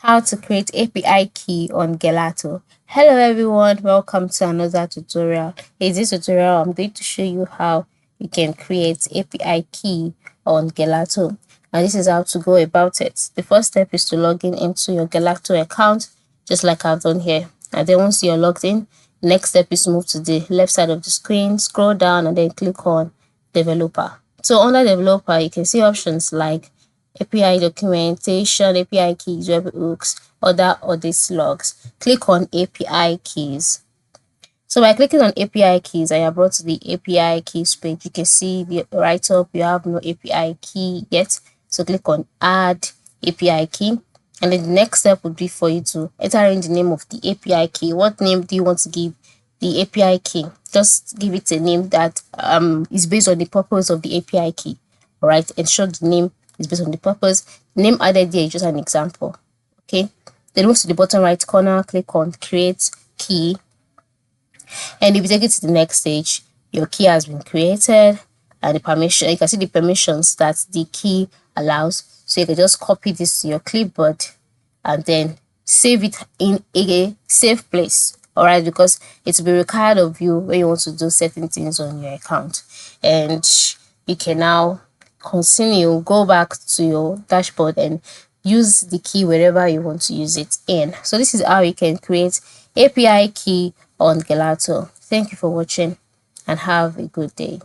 How to create API key on Gelato. Hello everyone, welcome to another tutorial. In this tutorial, I'm going to show you how you can create API key on Gelato. And this is how to go about it. The first step is to log in into your Gelato account, just like I've done here. And then once you're logged in, the next step is to move to the left side of the screen, scroll down and then click on developer. So under developer, you can see options like API documentation, API keys, webhooks, other audit logs. Click on API keys. So by clicking on API keys, I am brought to the API keys page. You can see the right up, you have no API key yet. So click on add API key. And then the next step would be for you to enter in the name of the API key. What name do you want to give the API key? Just give it a name that is based on the purpose of the API key. All right, ensure the name is based on the purpose. The name added there is just an example. Okay, then move to the bottom right corner, click on create key, and if you take it to the next stage, your key has been created, and the permission, you can see the permissions that the key allows. So you can just copy this to your clipboard and then save it in a safe place. All right, because it will be required of you when you want to do certain things on your account. And you can now continue, go back to your dashboard and use the key wherever you want to use it in. So this is how you can create API key on Gelato. Thank you for watching and have a good day.